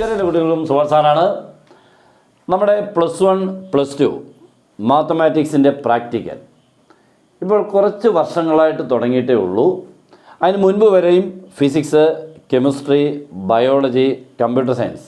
നമസ്കാരം എല്ലാ കുട്ടികൾക്കും സുഭാഷാണ്. നമ്മുടെ +1 +2 മാത്തമാറ്റിക്സിൻ്റെ പ്രാക്ടിക്കൽ ഇപ്പോൾ കുറച്ച് വർഷങ്ങളായിട്ട് തുടങ്ങിയിട്ടേ ഉള്ളൂ. അതിന് മുൻപ് വരെയും physics, chemistry, biology, computer science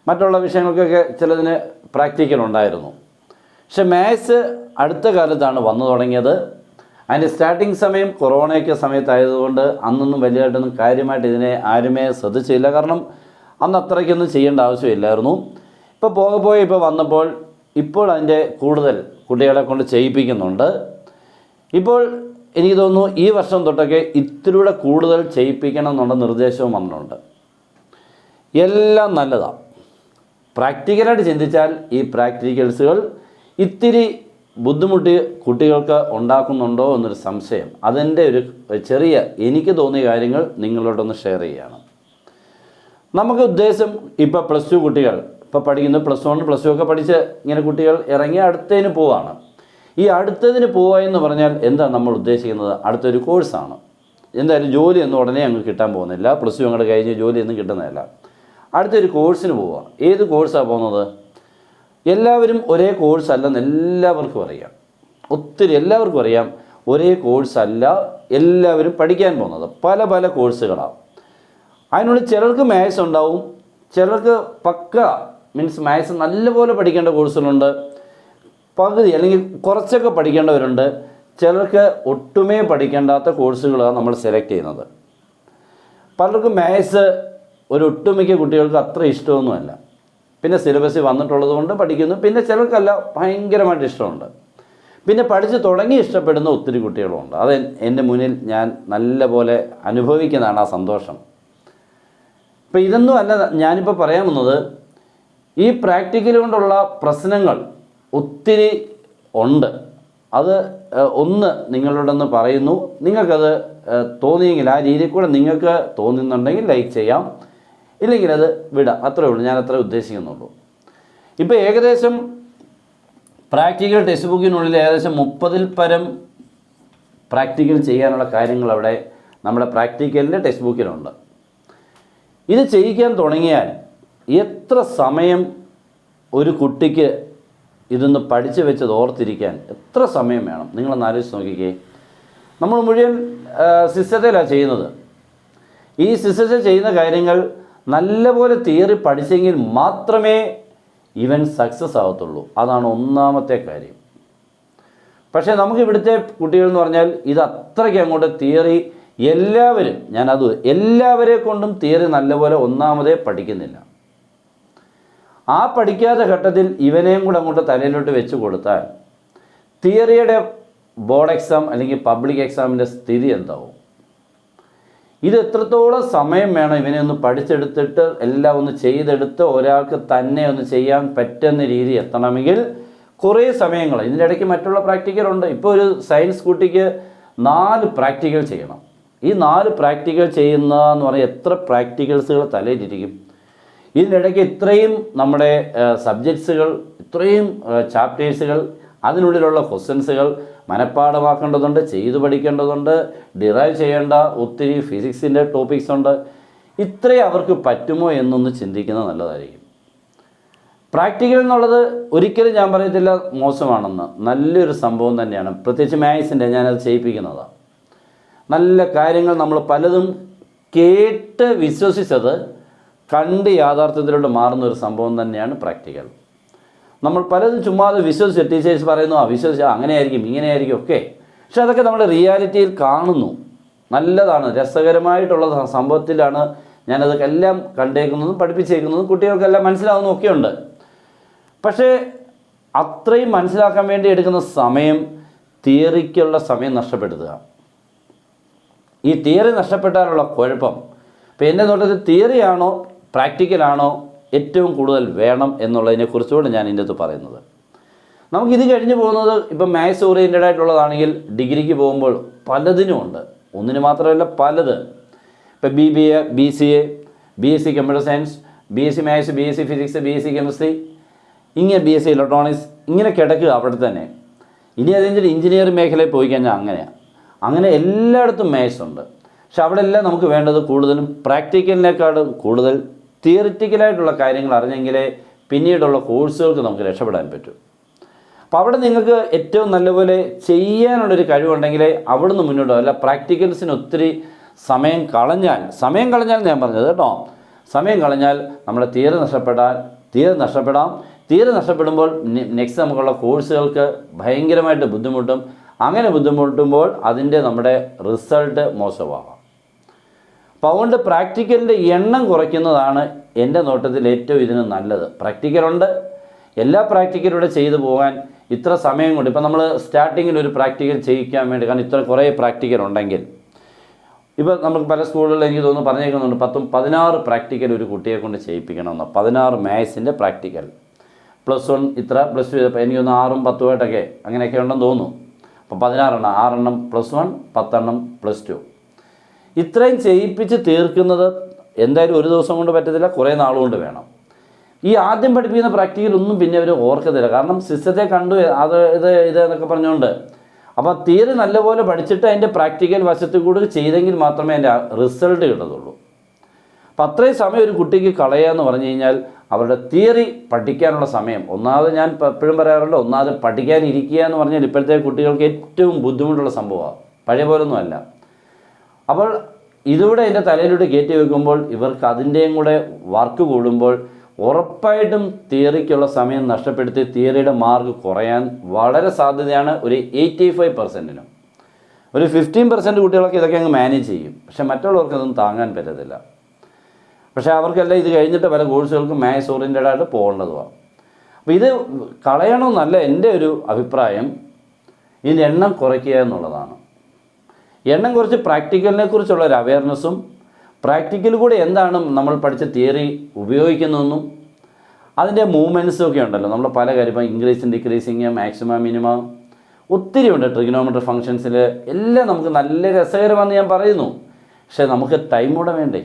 മറ്റുള്ള വിഷയങ്ങൾക്കൊക്കെ ചിലതിന് പ്രാക്ടിക്കൽ ഉണ്ടായിരുന്നു. പക്ഷെ മാത്സ് അടുത്ത കാലത്താണ് വന്നു തുടങ്ങിയത്. അതിൻ്റെ സ്റ്റാർട്ടിങ് സമയം കൊറോണയൊക്കെ സമയത്തായതുകൊണ്ട് അന്നൊന്നും വലിയതായിട്ടൊന്നും കാര്യമായിട്ട് ഇതിനെ ആരുമേ ശ്രദ്ധിച്ചില്ല. കാരണം അന്ന് അത്രയ്ക്കൊന്നും ചെയ്യേണ്ട ആവശ്യമില്ലായിരുന്നു. ഇപ്പോൾ പോകെ ഇപ്പോൾ വന്നപ്പോൾ ഇപ്പോൾ അതിൻ്റെ കൂടുതൽ കുട്ടികളെ കൊണ്ട് ചെയ്യിപ്പിക്കുന്നുണ്ട്. ഇപ്പോൾ എനിക്ക് തോന്നുന്നു ഈ വർഷം തൊട്ടൊക്കെ ഇത്തിരിയുടെ കൂടുതൽ ചെയ്യിപ്പിക്കണം എന്നുള്ള നിർദ്ദേശവും വന്നിട്ടുണ്ട്. എല്ലാം നല്ലതാണ്. പ്രാക്ടിക്കലായിട്ട് ചിന്തിച്ചാൽ ഈ പ്രാക്ടിക്കൽസുകൾ ഇത്തിരി ബുദ്ധിമുട്ടി കുട്ടികൾക്ക് ഉണ്ടാക്കുന്നുണ്ടോ എന്നൊരു സംശയം. അതിൻ്റെ ഒരു ചെറിയ എനിക്ക് തോന്നിയ കാര്യങ്ങൾ നിങ്ങളോടൊന്ന് ഷെയർ ചെയ്യുകയാണ്. നമുക്ക് ഉദ്ദേശം ഇപ്പോൾ +2 കുട്ടികൾ ഇപ്പോൾ പഠിക്കുന്നു, +1 +2 ഒക്കെ പഠിച്ച് ഇങ്ങനെ കുട്ടികൾ ഇറങ്ങി അടുത്തതിന് പോവാണ്. ഈ അടുത്തതിന് പോവുക എന്ന് പറഞ്ഞാൽ എന്താണ് നമ്മൾ ഉദ്ദേശിക്കുന്നത്? അടുത്തൊരു കോഴ്സാണ്. എന്തായാലും ജോലിയൊന്നും ഉടനെ അങ്ങ് കിട്ടാൻ പോകുന്നില്ല. +2 അങ്ങോട്ട് കഴിഞ്ഞ് ജോലിയൊന്നും കിട്ടുന്നതല്ല. അടുത്തൊരു കോഴ്സിന് പോവുക. ഏത് കോഴ്സാണ് പോകുന്നത്? എല്ലാവരും ഒരേ കോഴ്സല്ലെന്ന് എല്ലാവർക്കും അറിയാം. ഒത്തിരി എല്ലാവർക്കും അറിയാം ഒരേ കോഴ്സല്ല എല്ലാവരും പഠിക്കാൻ പോകുന്നത്. പല പല കോഴ്സുകളാണ്. അതിനുള്ളിൽ ചിലർക്ക് മാത്സ് ഉണ്ടാവും, ചിലർക്ക് പക്ക മീൻസ് മാത്സ് നല്ലപോലെ പഠിക്കേണ്ട കോഴ്സുകളുണ്ട്, പകുതി അല്ലെങ്കിൽ കുറച്ചൊക്കെ പഠിക്കേണ്ടവരുണ്ട്, ചിലർക്ക് ഒട്ടുമേ പഠിക്കേണ്ടാത്ത കോഴ്സുകളാണ് നമ്മൾ സെലക്ട് ചെയ്യുന്നത്. പലർക്കും മാത്സ് ഒരു ഒട്ടുമിക്ക കുട്ടികൾക്ക് അത്ര ഇഷ്ടമൊന്നുമല്ല. പിന്നെ സിലബസിൽ വന്നിട്ടുള്ളത് കൊണ്ട് പഠിക്കുന്നു. പിന്നെ ചിലർക്കല്ല ഭയങ്കരമായിട്ട് ഇഷ്ടമുണ്ട്. പിന്നെ പഠിച്ച് തുടങ്ങി ഇഷ്ടപ്പെടുന്ന ഒത്തിരി കുട്ടികളുമുണ്ട്. അത് എൻ്റെ മുന്നിൽ ഞാൻ നല്ല പോലെ അനുഭവിക്കുന്നതാണ് ആ സന്തോഷം. ഇപ്പോൾ ഇതൊന്നും അല്ല ഞാനിപ്പോൾ പറയാൻ വന്നത്. ഈ പ്രാക്ടിക്കൽ കൊണ്ടുള്ള പ്രശ്നങ്ങൾ ഒത്തിരി ഉണ്ട്. അത് ഒന്ന് നിങ്ങളോടൊന്ന് പറയുന്നു. നിങ്ങൾക്കത് തോന്നിയെങ്കിൽ ആ രീതിയിൽ കൂടെ നിങ്ങൾക്ക് തോന്നുന്നുണ്ടെങ്കിൽ ലൈക്ക് ചെയ്യാം, ഇല്ലെങ്കിൽ അത് വിടാം. അത്രേ ഉള്ളൂ. ഞാൻ അത്രേ ഉദ്ദേശിക്കുന്നുള്ളൂ. ഇപ്പോൾ ഏകദേശം പ്രാക്ടിക്കൽ ടെക്സ്റ്റ് ബുക്കിനുള്ളിൽ ഏകദേശം 30-ൽ പരം പ്രാക്ടിക്കൽ ചെയ്യാനുള്ള കാര്യങ്ങൾ അവിടെ നമ്മുടെ പ്രാക്ടിക്കലിൻ്റെ ടെക്സ്റ്റ് ബുക്കിലുണ്ട്. ഇത് ചെയ്യിക്കാൻ തുടങ്ങിയാൽ എത്ര സമയം ഒരു കുട്ടിക്ക് ഇതൊന്ന് പഠിച്ച് വെച്ചത് ഓർത്തിരിക്കാൻ എത്ര സമയം വേണം? നിങ്ങളൊന്ന് ആലോചിച്ച് നോക്കിക്കേ. നമ്മൾ മുഴുവൻ സിസ്റ്റത്തിലാണ് ചെയ്യുന്നത്. ഈ സിസ്റ്റത്തിൽ ചെയ്യുന്ന കാര്യങ്ങൾ നല്ലപോലെ തിയറി പഠിച്ചെങ്കിൽ മാത്രമേ ഇവൻ സക്സസ് ആവത്തുള്ളൂ. അതാണ് ഒന്നാമത്തെ കാര്യം. പക്ഷേ നമുക്ക് ഇവിടുത്തെ കുട്ടികൾ എന്ന് പറഞ്ഞാൽ ഇത് അത്രയ്ക്ക് അങ്ങോട്ട് തിയറി എല്ലാവരെ കൊണ്ടും തിയറി നല്ലപോലെ ഒന്നാമതേ പഠിക്കുന്നില്ല. ആ പഠിക്കാത്ത ഘട്ടത്തിൽ ഇവനെയും കൂടെ അങ്ങോട്ട് തലയിലോട്ട് വെച്ച് കൊടുത്താൽ തിയറിയുടെ ബോർഡ് എക്സാം അല്ലെങ്കിൽ പബ്ലിക് എക്സാമിൻ്റെ സ്ഥിതി എന്താവും? ഇത് എത്രത്തോളം സമയം വേണം ഇവനെ ഒന്ന് പഠിച്ചെടുത്തിട്ട് എല്ലാം ഒന്ന് ചെയ്തെടുത്ത് ഒരാൾക്ക് തന്നെ ഒന്ന് ചെയ്യാൻ പറ്റുന്ന രീതി എത്തണമെങ്കിൽ കുറേ സമയങ്ങൾ. ഇതിൻ്റെ ഇടയ്ക്ക് മറ്റുള്ള പ്രാക്ടിക്കലുണ്ട്. ഇപ്പോൾ ഒരു സയൻസ് കുട്ടിക്ക് 4 പ്രാക്ടിക്കൽ ചെയ്യണം. ഈ 4 പ്രാക്ടിക്കൽ ചെയ്യുന്നതെന്ന് പറഞ്ഞാൽ എത്ര പ്രാക്ടിക്കൽസുകൾ തലയിലിരിക്കും? ഇതിനിടയ്ക്ക് ഇത്രയും നമ്മുടെ സബ്ജക്ട്സുകൾ, ഇത്രയും ചാപ്റ്റേഴ്സുകൾ, അതിനുള്ളിലുള്ള ക്വസ്റ്റ്യൻസുകൾ മനഃപ്പാഠമാക്കേണ്ടതുണ്ട്, ചെയ്തു പഠിക്കേണ്ടതുണ്ട്, ഡിറൈവ് ചെയ്യേണ്ട ഒത്തിരി ഫിസിക്സിൻ്റെ ടോപ്പിക്സ് ഉണ്ട്. ഇത്രയും അവർക്ക് പറ്റുമോ എന്നൊന്ന് ചിന്തിക്കുന്നത് നല്ലതായിരിക്കും. പ്രാക്ടിക്കൽ എന്നുള്ളത് ഒരിക്കലും ഞാൻ പറയത്തില്ല മോശമാണെന്ന്. നല്ലൊരു സംഭവം തന്നെയാണ്. പ്രത്യേകിച്ച് മാത്സിൻ്റെ ഞാനത് ചെയ്യിപ്പിക്കുന്നതാണ്. നല്ല കാര്യങ്ങൾ നമ്മൾ പലതും കേട്ട് വിശ്വസിച്ചത് കണ്ട് യാഥാർത്ഥ്യത്തിലോട്ട് മാറുന്ന ഒരു സംഭവം തന്നെയാണ് പ്രാക്ടിക്കൽ. നമ്മൾ പലതും ചുമ്മാതെ വിശ്വസിച്ച് ടീച്ചേഴ്സ് പറയുന്നു, വിശ്വസിച്ച് അങ്ങനെയായിരിക്കും ഇങ്ങനെയായിരിക്കും ഒക്കെ. പക്ഷെ അതൊക്കെ നമ്മൾ റിയാലിറ്റിയിൽ കാണുന്നു. നല്ലതാണ്, രസകരമായിട്ടുള്ള സംഭവത്തിലാണ് ഞാനതൊക്കെ എല്ലാം കണ്ടേക്കുന്നതും പഠിപ്പിച്ചേക്കുന്നതും കുട്ടികൾക്കെല്ലാം മനസ്സിലാവുന്നതും ഒക്കെ ഉണ്ട്. പക്ഷേ അത്രയും മനസ്സിലാക്കാൻ വേണ്ടി എടുക്കുന്ന സമയം തിയറിക്കുള്ള സമയം നഷ്ടപ്പെടുത്തുക. ഈ തിയറി നഷ്ടപ്പെട്ടാലുള്ള കുഴപ്പം ഇപ്പോൾ എൻ്റെ നോട്ടത്തിൽ തിയറിയാണോ പ്രാക്ടിക്കലാണോ ഏറ്റവും കൂടുതൽ വേണം എന്നുള്ളതിനെക്കുറിച്ചുകൊണ്ട് ഞാൻ ഇതിൻ്റെ അകത്ത് പറയുന്നത്. നമുക്കിത് കഴിഞ്ഞ് പോകുന്നത് ഇപ്പം മാത്സ് ഓറിയൻറ്റഡ് ആയിട്ടുള്ളതാണെങ്കിൽ ഡിഗ്രിക്ക് പോകുമ്പോൾ പലതിനുമുണ്ട്. ഒന്നിന് മാത്രമല്ല പലത്. ഇപ്പോൾ BBA, BCA, BSc computer science, BSc maths, BSc physics, BSc chemistry, ഇങ്ങനെ BSc ഇലക്ട്രോണിക്സ്, ഇങ്ങനെ കിടക്കുക അവിടെ തന്നെ. ഇനി അതിൻ്റെ എഞ്ചിനീയറിംഗ് മേഖലയിൽ പോയി കഴിഞ്ഞാൽ അങ്ങനെ എല്ലായിടത്തും മാത്സ് ഉണ്ട്. പക്ഷെ അവിടെ എല്ലാം നമുക്ക് വേണ്ടത് കൂടുതലും പ്രാക്ടിക്കലിനേക്കാളും കൂടുതൽ തിയറിറ്റിക്കലായിട്ടുള്ള കാര്യങ്ങൾ അറിഞ്ഞെങ്കിലേ പിന്നീടുള്ള കോഴ്സുകൾക്ക് നമുക്ക് രക്ഷപ്പെടാൻ പറ്റും. അപ്പോൾ അവിടെ നിങ്ങൾക്ക് ഏറ്റവും നല്ലപോലെ ചെയ്യാനുള്ളൊരു കഴിവുണ്ടെങ്കിൽ അവിടുന്ന് മുന്നോട്ട് അല്ല പ്രാക്ടിക്കൽസിന് ഒത്തിരി സമയം കളഞ്ഞാൽ ഞാൻ പറഞ്ഞത് കേട്ടോ, സമയം കളഞ്ഞാൽ നമ്മുടെ തീരെ നഷ്ടപ്പെടുമ്പോൾ നെക്സ്റ്റ് നമുക്കുള്ള കോഴ്സുകൾക്ക് ഭയങ്കരമായിട്ട് ബുദ്ധിമുട്ടും. അങ്ങനെ ബുദ്ധിമുട്ടുമ്പോൾ നമ്മുടെ റിസൾട്ട് മോശമാകാം. അപ്പോൾ അതുകൊണ്ട് പ്രാക്ടിക്കലിൻ്റെ എണ്ണം കുറയ്ക്കുന്നതാണ് എൻ്റെ നോട്ടത്തിൽ ഏറ്റവും ഇതിന് നല്ലത്. പ്രാക്ടിക്കലുണ്ട്, എല്ലാ പ്രാക്ടിക്കലൂടെ ചെയ്തു പോകാൻ ഇത്ര സമയം കൊണ്ട് ഇപ്പോൾ നമ്മൾ സ്റ്റാർട്ടിങ്ങിൽ ഒരു പ്രാക്ടിക്കൽ ചെയ്യിക്കാൻ വേണ്ടി, കാരണം ഇത്ര കുറേ പ്രാക്ടിക്കൽ ഉണ്ടെങ്കിൽ ഇപ്പോൾ നമുക്ക് പല സ്കൂളുകളിൽ എനിക്ക് തോന്നുന്നു പറഞ്ഞേക്കുന്നുണ്ട് 10-16 പ്രാക്ടിക്കൽ ഒരു കുട്ടിയെ കൊണ്ട് ചെയ്യിപ്പിക്കണമെന്ന്. 16 മാത്സിൻ്റെ പ്രാക്ടിക്കൽ, +1 ഇത്ര, +2 എനിക്ക് തോന്നുന്നു 6ഉം 10ഉമായിട്ടൊക്കെ അങ്ങനെയൊക്കെ ഉണ്ടെന്ന് തോന്നുന്നു. അപ്പോൾ 16 എണ്ണം, 6 എണ്ണം +1, 10 എണ്ണം +2. ഇത്രയും ചെയ്യിപ്പിച്ച് തീർക്കുന്നത് എന്തായാലും ഒരു ദിവസം കൊണ്ട് പറ്റത്തില്ല, കുറേ നാളുകൊണ്ട് വേണം. ഈ ആദ്യം പഠിപ്പിക്കുന്ന പ്രാക്ടിക്കൽ ഒന്നും പിന്നെ അവർ ഓർക്കത്തില്ല, കാരണം സിസ്റ്റത്തെ കണ്ടു അത് ഇത് എന്നൊക്കെ പറഞ്ഞുകൊണ്ട്. അപ്പോൾ തിയറി നല്ലപോലെ പഠിച്ചിട്ട് അതിൻ്റെ പ്രാക്ടിക്കൽ വശത്തിൽ കൂടി ചെയ്തെങ്കിൽ മാത്രമേ അതിൻ്റെ റിസൾട്ട് കിട്ടത്തുള്ളൂ. അപ്പോൾ അത്രയും സമയം ഒരു കുട്ടിക്ക് കളയുകയെന്ന് പറഞ്ഞു കഴിഞ്ഞാൽ അവരുടെ തിയറി പഠിക്കാനുള്ള സമയം, ഒന്നാമത് ഞാൻ എപ്പോഴും പറയാറുണ്ട്, ഒന്നാമത് പഠിക്കാനിരിക്കുക എന്ന് പറഞ്ഞാൽ ഇപ്പോഴത്തെ കുട്ടികൾക്ക് ഏറ്റവും ബുദ്ധിമുട്ടുള്ള സംഭവമാണ്, പഴയ പോലൊന്നും അല്ല. അപ്പോൾ ഇതിലൂടെ അതിൻ്റെ തലയിലൂടെ കയറ്റി വെക്കുമ്പോൾ ഇവർക്ക് അതിൻ്റെയും കൂടെ വർക്ക് കൂടുമ്പോൾ ഉറപ്പായിട്ടും തിയറിക്കുള്ള സമയം നഷ്ടപ്പെടുത്തി തിയറിയുടെ മാർക്ക് കുറയാൻ വളരെ സാധ്യതയാണ്. ഒരു 85%. ഒരു 15% കുട്ടികളൊക്കെ ഇതൊക്കെ അങ്ങ് മാനേജ് ചെയ്യും, പക്ഷേ മറ്റുള്ളവർക്കതൊന്നും താങ്ങാൻ പറ്റത്തില്ല. പക്ഷേ അവർക്കെല്ലാം ഇത് കഴിഞ്ഞിട്ട് പല കോഴ്സുകൾക്കും മാത്സ് ഓറിയൻറ്റഡായിട്ട് പോകേണ്ടതുമാണ്. അപ്പോൾ ഇത് കളയണമെന്നല്ല എൻ്റെ ഒരു അഭിപ്രായം, ഇതിൻ്റെ എണ്ണം കുറയ്ക്കുക എന്നുള്ളതാണ്. എണ്ണം കുറച്ച് പ്രാക്ടിക്കലിനെ കുറിച്ചുള്ളൊരു അവയർനെസ്സും പ്രാക്ടിക്കൽ കൂടെ എന്താണ് നമ്മൾ പഠിച്ച തിയറി ഉപയോഗിക്കുന്നതെന്നും അതിൻ്റെ മൂവ്മെൻറ്റ്സും ഒക്കെ ഉണ്ടല്ലോ. നമ്മൾ പല കാര്യം ഇപ്പോൾ ഇൻക്രീസിങ് ഡിക്രീസിങ്, മാക്സിമം മിനിമം ഒത്തിരി ഉണ്ട്. ട്രിഗണോമെട്രി ഫംഗ്ഷൻസിൽ എല്ലാം നമുക്ക് നല്ല രസകരമാണെന്ന് ഞാൻ പറയുന്നു, പക്ഷേ നമുക്ക് ടൈം കൂടെ വേണ്ടേ?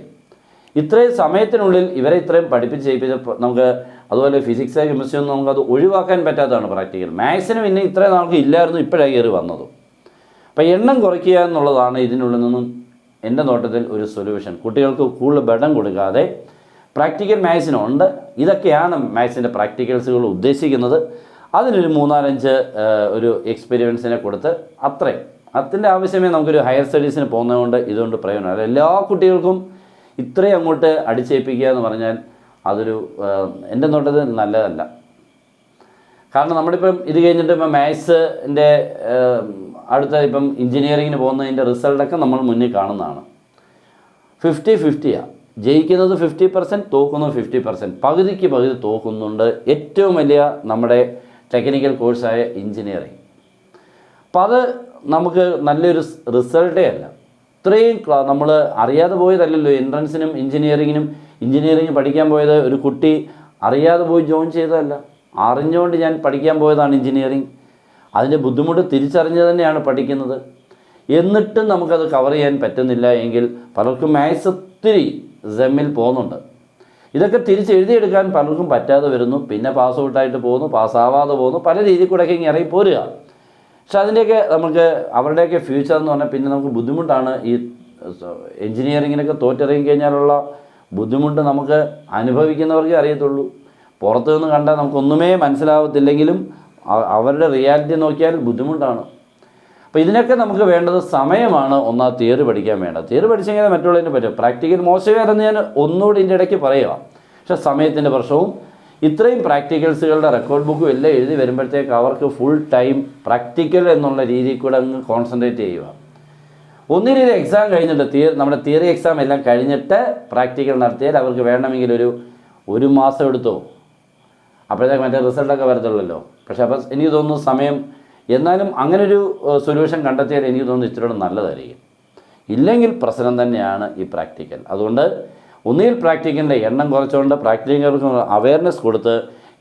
ഇത്രയും സമയത്തിനുള്ളിൽ ഇവരെ ഇത്രയും പഠിപ്പിച്ച് ചെയ്യിപ്പിച്ച നമുക്ക്, അതുപോലെ ഫിസിക്സ് കെമിസ്ട്രി ഒന്നും നമുക്കത് ഒഴിവാക്കാൻ പറ്റാത്തതാണ് പ്രാക്ടിക്കൽ. മാത്സിന് പിന്നെ ഇത്രയും നാൾക്ക് ഇല്ലായിരുന്നു, ഇപ്പോഴാണ് കയറി വന്നത്. അപ്പോൾ എണ്ണം കുറയ്ക്കുക എന്നുള്ളതാണ് ഇതിനുള്ളിൽ നിന്നും എൻ്റെ നോട്ടത്തിൽ ഒരു സൊല്യൂഷൻ. കുട്ടികൾക്ക് കൂടുതൽ ബർഡൻ കൊടുക്കാതെ പ്രാക്ടിക്കൽ മാത്സിനുണ്ട്, ഇതൊക്കെയാണ് മാത്സിൻ്റെ പ്രാക്ടിക്കൽസുകൾ ഉദ്ദേശിക്കുന്നത്. അതിനൊരു 3-4-5 ഒരു എക്സ്പീരിയൻസിനെ കൊടുത്ത് അത്രയും അതിൻ്റെ ആവശ്യമേ നമുക്കൊരു ഹയർ സ്റ്റഡീസിന് പോകുന്നതുകൊണ്ട് ഇതുകൊണ്ട് പ്രയോജനം. അത് എല്ലാ കുട്ടികൾക്കും ഇത്രയും അങ്ങോട്ട് അടിച്ചേൽപ്പിക്കുക എന്ന് പറഞ്ഞാൽ അതൊരു എൻ്റെ നോട്ടത്തിൽ നല്ലതല്ല. കാരണം നമ്മളിപ്പം ഇത് കഴിഞ്ഞിട്ട് ഇപ്പം മാത്സിൻ്റെ അടുത്ത ഇപ്പം എഞ്ചിനീയറിങ്ങിന് പോകുന്നതിൻ്റെ റിസൾട്ടൊക്കെ നമ്മൾ മുന്നിൽ കാണുന്നതാണ്. 50-50 ജയിക്കുന്നത് 50%, തോക്കുന്നത് 50%, പകുതിക്ക് പകുതി തോക്കുന്നുണ്ട് ഏറ്റവും വലിയ നമ്മുടെ ടെക്നിക്കൽ കോഴ്സായ എഞ്ചിനീയറിങ്. അപ്പം അത് നമുക്ക് നല്ലൊരു റിസൾട്ടേ അല്ല. ഇത്രയും നമ്മൾ അറിയാതെ പോയതല്ലല്ലോ എൻട്രൻസിനും എഞ്ചിനീയറിങ്ങിനും പഠിക്കാൻ പോയത്. ഒരു കുട്ടി അറിയാതെ പോയി ജോയിൻ ചെയ്തതല്ല, അറിഞ്ഞുകൊണ്ട് ഞാൻ പഠിക്കാൻ പോയതാണ് എഞ്ചിനീയറിങ്. അതിൻ്റെ ബുദ്ധിമുട്ട് തിരിച്ചറിഞ്ഞ് തന്നെയാണ് പഠിക്കുന്നത്. എന്നിട്ടും നമുക്കത് കവർ ചെയ്യാൻ പറ്റുന്നില്ല എങ്കിൽ പലർക്കും മാത്സ് ഒത്തിരി സെമ്മിൽ പോകുന്നുണ്ട്. ഇതൊക്കെ തിരിച്ചെഴുതിയെടുക്കാൻ പലർക്കും പറ്റാതെ വരുന്നു, പിന്നെ പാസ് ഔട്ടായിട്ട് പോകുന്നു, പാസ്സാവാതെ പോകുന്നു, പല രീതിയിൽ കൂടെയൊക്കെ ഇങ്ങനെ ഇറങ്ങി പോരുക. പക്ഷെ അതിൻ്റെയൊക്കെ നമുക്ക് അവരുടെയൊക്കെ ഫ്യൂച്ചർ എന്ന് പറഞ്ഞാൽ പിന്നെ നമുക്ക് ബുദ്ധിമുട്ടാണ്. ഈ എൻജിനീയറിങ്ങിനൊക്കെ തോറ്റിറങ്ങി കഴിഞ്ഞാലുള്ള ബുദ്ധിമുട്ട് നമുക്ക് അനുഭവിക്കുന്നവർക്കേ അറിയത്തുള്ളൂ. പുറത്തു നിന്ന് കണ്ടാൽ നമുക്കൊന്നുമേ മനസ്സിലാവത്തില്ലെങ്കിലും അവരുടെ റിയാലിറ്റി നോക്കിയാൽ ബുദ്ധിമുട്ടാണ്. അപ്പോൾ ഇതിനൊക്കെ നമുക്ക് വേണ്ടത് സമയമാണ്. ഒന്നാ തിയറി പഠിക്കാൻ വേണ്ട, തിയറി പഠിച്ചെങ്കിൽ മറ്റുള്ളതിന് പറ്റും. പ്രാക്ടിക്കൽ മോശമായിരുന്നു ഞാൻ ഒന്നുകൂടി ഇതിൻ്റെ ഇടയ്ക്ക് പറയുക. പക്ഷേ സമയത്തിൻ്റെ പ്രശ്നവും ഇത്രയും പ്രാക്ടിക്കൽസുകളുടെ റെക്കോർഡ് ബുക്കും എല്ലാം എഴുതി വരുമ്പോഴത്തേക്ക് അവർക്ക് ഫുൾ ടൈം പ്രാക്ടിക്കൽ എന്നുള്ള രീതിയിൽ കൂടെ അങ്ങ് കോൺസെൻട്രേറ്റ് ചെയ്യുക. ഒന്നിനും എക്സാം കഴിഞ്ഞിട്ട് നമ്മുടെ തിയറി എക്സാം എല്ലാം കഴിഞ്ഞിട്ട് പ്രാക്ടിക്കൽ നടത്തിയാൽ അവർക്ക് വേണമെങ്കിൽ ഒരു മാസം എടുത്തോ, അപ്പോഴത്തേക്ക് മറ്റേ റിസൾട്ടൊക്കെ വരത്തുള്ളല്ലോ. പക്ഷേ അപ്പം എനിക്ക് തോന്നുന്നു സമയം, എന്നാലും അങ്ങനൊരു സൊല്യൂഷൻ കണ്ടെത്തിയാൽ എനിക്ക് തോന്നുന്നു ഇച്ചിരി നല്ലതായിരിക്കും. ഇല്ലെങ്കിൽ പ്രശ്നം തന്നെയാണ് ഈ പ്രാക്ടിക്കൽ. അതുകൊണ്ട് ഒന്നുകിൽ പ്രാക്ടിക്കലിൻ്റെ എണ്ണം കുറച്ചുകൊണ്ട് പ്രാക്ടിക്കൽക്ക് അവയർനെസ് കൊടുത്ത്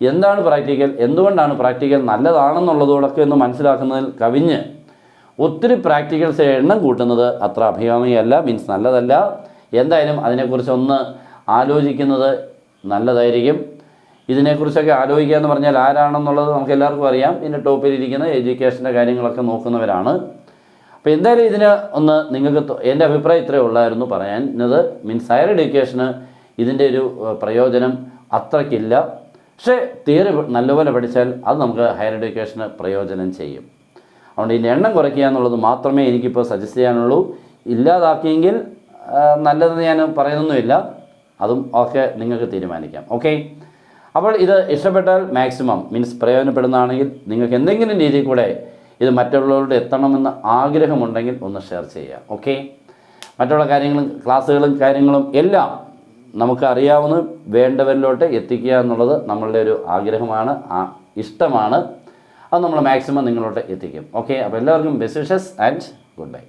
എന്താണ് പ്രാക്ടിക്കൽ, എന്തുകൊണ്ടാണ് പ്രാക്ടിക്കൽ നല്ലതാണെന്നുള്ളതോടൊക്കെ ഒന്ന് മനസ്സിലാക്കുന്നതിൽ കവിഞ്ഞ് ഒത്തിരി പ്രാക്ടിക്കൽസ് എണ്ണം കൂട്ടുന്നത് അത്ര അഭികാമ്യമല്ല, മീൻസ് നല്ലതല്ല. എന്തായാലും അതിനെക്കുറിച്ചൊന്ന് ആലോചിക്കുന്നത് നല്ലതായിരിക്കും. ഇതിനെക്കുറിച്ചൊക്കെ ആലോചിക്കുക എന്ന് പറഞ്ഞാൽ ആരാണെന്നുള്ളത് നമുക്ക് എല്ലാവർക്കും അറിയാം. ഇതിൻ്റെ ടോപ്പിലിരിക്കുന്ന എഡ്യൂക്കേഷൻ്റെ കാര്യങ്ങളൊക്കെ നോക്കുന്നവരാണ്. അപ്പോൾ എന്തായാലും ഇതിന് ഒന്ന് നിങ്ങൾക്ക് എൻ്റെ അഭിപ്രായം ഇത്രയേ ഉള്ളായിരുന്നു പറയാനത്. മീൻസ് ഹയർ എഡ്യൂക്കേഷന് ഇതിൻ്റെ ഒരു പ്രയോജനം അത്രയ്ക്കില്ല. പക്ഷേ തിയറി നല്ലപോലെ പഠിച്ചാൽ അത് നമുക്ക് ഹയർ എഡ്യൂക്കേഷന് പ്രയോജനം ചെയ്യും. അതുകൊണ്ട് ഇതിൻ്റെ എണ്ണം കുറയ്ക്കുക എന്നുള്ളത് മാത്രമേ എനിക്കിപ്പോൾ സജസ്റ്റ് ചെയ്യാനുള്ളൂ. ഇല്ലാതാക്കിയെങ്കിൽ നല്ലതെന്ന് ഞാൻ പറയുന്നൊന്നുമില്ല, അതും ഒക്കെ നിങ്ങൾക്ക് തീരുമാനിക്കാം. ഓക്കെ, അപ്പോൾ ഇത് ഇഷ്ടപ്പെട്ടാൽ മാക്സിമം പ്രയോജനപ്പെടുന്നതാണെങ്കിൽ നിങ്ങൾക്ക് എന്തെങ്കിലും രീതിയിൽ കൂടെ ഇത് മറ്റുള്ളവരുടെ എത്തണമെന്ന് ആഗ്രഹമുണ്ടെങ്കിൽ ഒന്ന് ഷെയർ ചെയ്യുക. ഓക്കെ, മറ്റുള്ള കാര്യങ്ങളും ക്ലാസ്സുകളും കാര്യങ്ങളും എല്ലാം നമുക്ക് അറിയാവുന്ന വേണ്ടവരിലോട്ട് എത്തിക്കുക എന്നുള്ളത് നമ്മളുടെ ഒരു ആഗ്രഹമാണ്, ഇഷ്ടമാണ്. അത് നമ്മൾ മാക്സിമം നിങ്ങളോട്ട് എത്തിക്കും. ഓക്കെ, അപ്പോൾ എല്ലാവർക്കും best wishes and good bye.